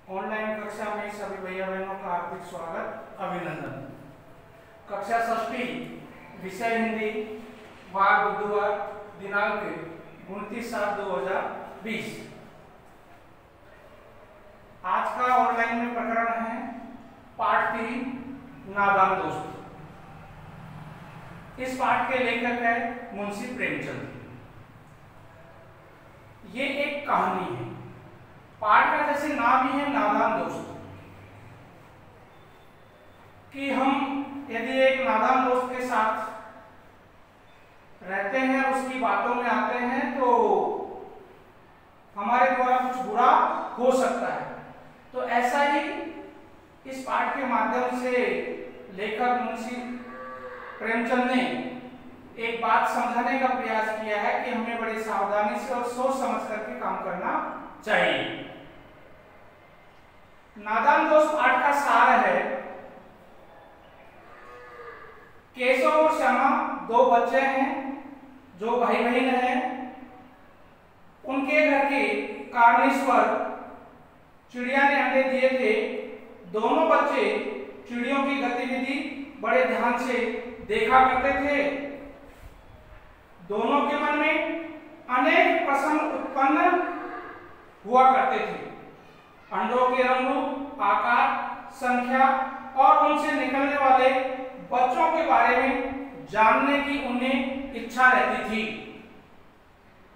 Online कक्षा में सभी भैया बहनों का हार्दिक स्वागत, अभिनंदन। कक्षा षष्ठी, विषय हिंदी, वार बुधवार, दिनांक 29/7/2020। आज का ऑनलाइन में प्रकरण है पाठ 3, नादान दोस्त। इस पाठ के लेखक है मुंशी प्रेमचंद। ये एक कहानी है। पाठ का जैसे नाम ही है नादान दोस्त, कि हम यदि एक नादान दोस्त के साथ रहते हैं, उसकी बातों में आते हैं, तो हमारे द्वारा कुछ बुरा हो सकता है। तो ऐसा ही इस पाठ के माध्यम से लेखक मुंशी प्रेमचंद ने एक बात समझाने का प्रयास किया है कि हमें बड़ी सावधानी से और सोच समझ करके काम करना चाहिए। नादान दोस्त पाठ का सार है। केशव और श्यामा दो बच्चे हैं जो भाई बहन हैं। उनके घर के कार्निस पर चिड़िया ने अंडे दिए थे। दोनों बच्चे चिड़ियों की गतिविधि बड़े ध्यान से देखा करते थे। दोनों के मन में अनेक प्रश्न उत्पन्न हुआ करते थे। अंडों के रंग, आकार, संख्या और उनसे निकलने वाले बच्चों के बारे में जानने की उन्हें इच्छा रहती थी।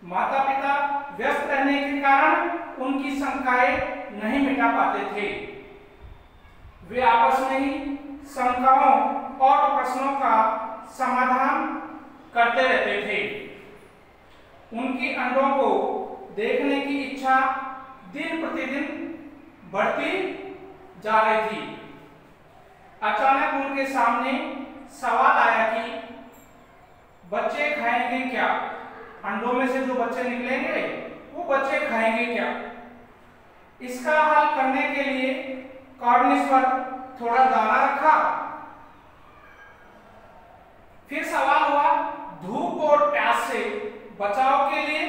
माता पिता व्यस्त रहने के कारण उनकी शंकाएं नहीं मिटा पाते थे। वे आपस में ही शंकाओं और प्रश्नों का समाधान करते रहते थे। उनकी अंडों को देखने की इच्छा दिन प्रतिदिन बढ़ती जा रही थी। अचानक उनके सामने सवाल आया कि बच्चे खाएंगे क्या? अंडों में से जो बच्चे निकलेंगे वो बच्चे खाएंगे क्या? इसका हल करने के लिए कार्निस पर थोड़ा दाना रखा। फिर सवाल हुआ, धूप और प्यास से बचाव के लिए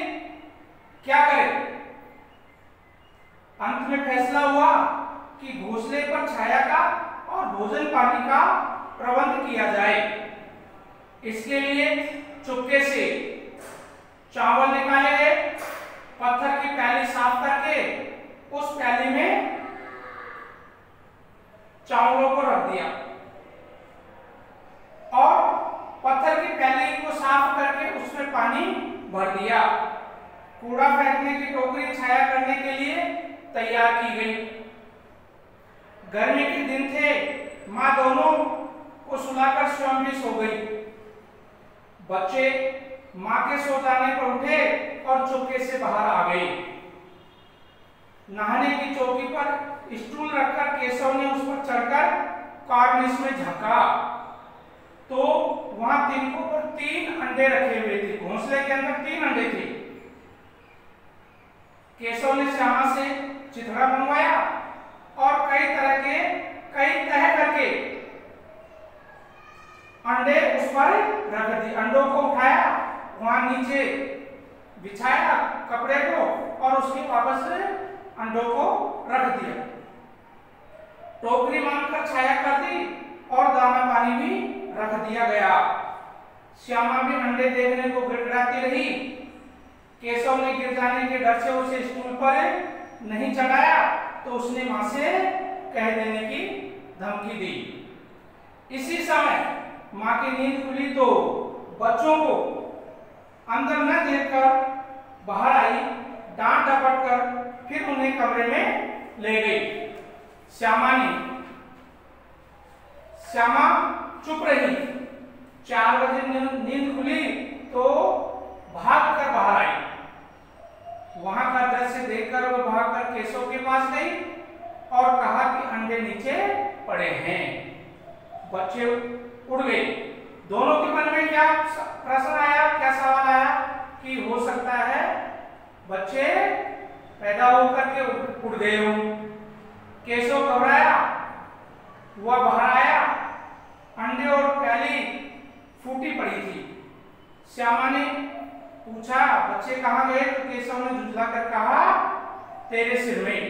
क्या करें? अंत में फैसला हुआ कि घोंसले पर छाया का और भोजन पानी का प्रबंध किया जाए। इसके लिए चुपके से चावल निकाले गए। पत्थर की प्याली साफ करके उस प्याली में चावलों को रख दिया और पत्थर की प्याली को साफ करके उसमें पानी भर दिया। कूड़ा फेंकने की टोकरी छाया करने के लिए तैयार की गई। गर्मी के दिन थे। माँ दोनों को सुलाकर स्वयं भी सो गई। बच्चे माँ के सो जाने पर उठे और चुपके से बाहर आ गए। नहाने की चौकी पर स्टूल रखकर केशव ने उस पर चढ़कर कार्निस में झांका तो वहां तिनकों पर 3 अंडे रखे हुए थे। घोंसले के अंदर 3 अंडे थे। केशव ने श्यामा से चिथड़ा बनवाया और कई तह करके अंडे उस पर रख दिए। अंडों को उठाया, वहां नीचे बिछाया कपड़े को और उसके वापस अंडों को रख दिया। टोकरी मांगकर छाया कर दी और दाना पानी भी रख दिया गया। श्यामा भी अंडे देखने को गिड़गिड़ाती रही। केशव ने गिर जाने के डर से उसे स्टूल पर नहीं चढ़ाया तो उसने मां से कह देने की धमकी दी। इसी समय मां की नींद खुली तो बच्चों को अंदर न देखकर बाहर आई। डांट डपट कर फिर उन्हें कमरे में ले गई। श्यामा चुप रही। 4 बजे नींद खुली तो भाग कर बाहर आई। वहां का दृश्य देखकर वह भागकर केशव के पास गई और कहा कि अंडे नीचे पड़े हैं। बच्चे उड़ गए। दोनों के मन में क्या प्रश्न आया, क्या सवाल आया कि हो सकता है बच्चे पैदा होकर के उड़ गए हों। केशव घबराया, वह बाहर आया। अंडे और प्याली फूटी पड़ी थी। श्यामा ने पूछा, बच्चे कहाँ गए? तो केशव ने झुंझला कर कहा, तेरे सिर में।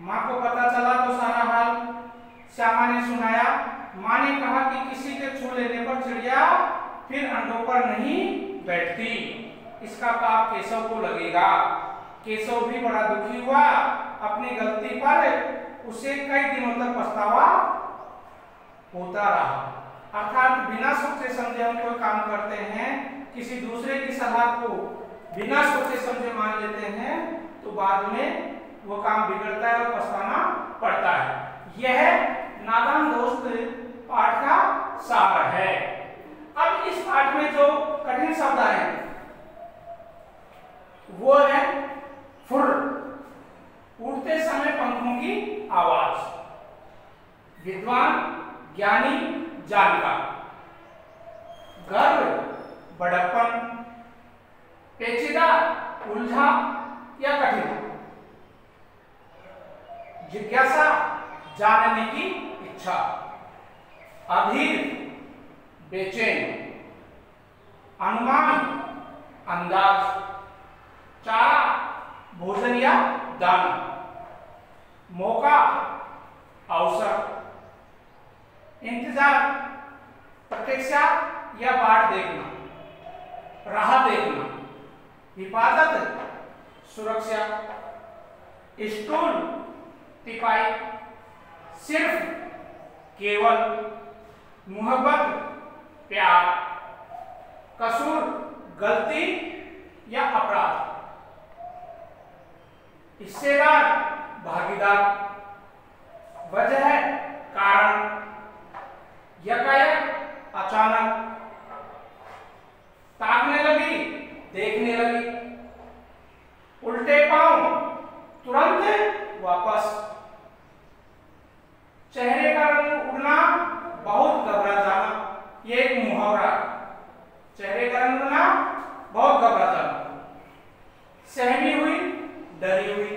माँ को पता चला तो सारा हाल श्यामा ने सुनाया। माँ ने कहा कि किसी के छू लेने पर चिड़िया फिर अंडों पर नहीं बैठती, इसका पाप केशव को लगेगा। केशव भी बड़ा दुखी हुआ। अपनी गलती पर उसे कई दिनों तक पछतावा होता रहा। अर्थात बिना सोचे समझे हम कोई काम करते हैं, किसी दूसरे की सलाह को बिना सोचे समझे मान लेते हैं, तो बाद में वो काम बिगड़ता है और पछताना पड़ता है। यह नादान दोस्त पाठ का सार है। अब इस पाठ में जो कठिन शब्द आए वो है फुर, उड़ते समय पंखों की आवाज, विद्वान, ज्ञानी, जानकार, गर्व, बड़प्पन, पेचीदा, उलझा या कठिन, जिज्ञासा, जानने की इच्छा, अधीर, बेचैन, अनुमान, अंदाज, चारा, भोजन या दाना, मौका, अवसर, इंतजार, प्रतीक्षा या बाट देखना, राह देखना, हिफाजत, सुरक्षा, स्टूल, तिपाई, सिर्फ, केवल, मोहब्बत, प्यार, कसूर, गलती या अपराध, हिस्सेदार, भागीदार, वजह, कारण, यकायक, अचानक, ताकने लगी, देखने लगी, उल्टे पांव, तुरंत वापस, चेहरे का रंग उड़ना, बहुत घबरा जाना, ये एक मुहावरा। चेहरे का रंग उड़ना, बहुत घबरा जाना, सहमी हुई, डरी हुई,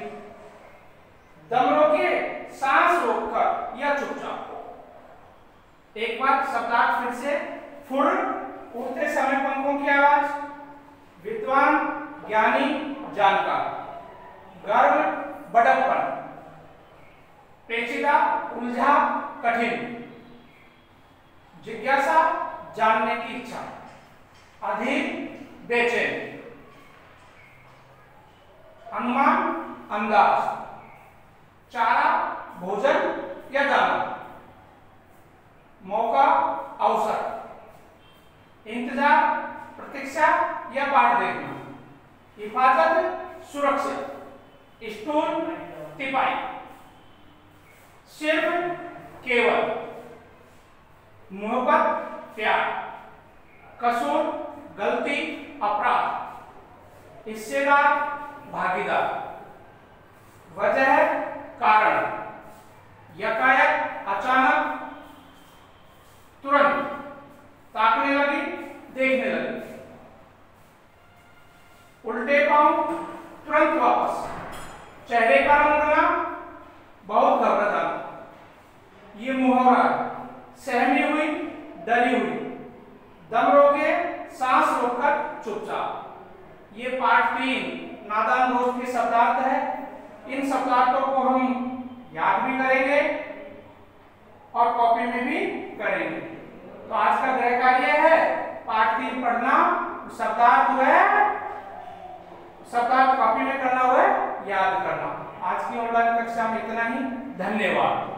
दम रोके, सांस रोककर या चुपचाप। एक बार शब्दार्थ फिर से, फुर, उड़ते समय पंखों की आवाज, विद्वान, ज्ञानी, जानकार, गर्व, बड़प्पन, पेचीदा, उलझा, कठिन, जिज्ञासा, जानने की इच्छा, अधीर, बेचैन, अनुमान, अंदाज, चारा, भोजन या दाना, मौका, अवसर, इंतजार, प्रतीक्षा या बाट देखना, हिफाजत, सुरक्षा, स्टूल, तिपाई, सिर्फ, केवल, मोहब्बत, प्यार, कसूर, गलती, अपराध, हिस्सेदार, भागीदार, वजह, कारण, यकायक, अचानक, तुरंत, ताकने लगी, देखने लगी, उल्टे पांव, तुरंत वापस, चेहरे का रंग उड़ना, बहुत घबरा जाना, ये मुहावरा, सहमी हुई, डरी हुई, दम रोके, सांस रोककर, चुपचाप। ये पाठ 3 नादान दोस्त के शब्दार्थ है। इन शब्दार्थों को हम याद भी करेंगे और कॉपी में भी करेंगे। तो आज का गृह कार्य है पाठ 3 पढ़ना, शब्दार्थ जो है शब्दार्थ कॉपी में करना हुआ है याद करना। आज की ऑनलाइन कक्षा में इतना ही। धन्यवाद।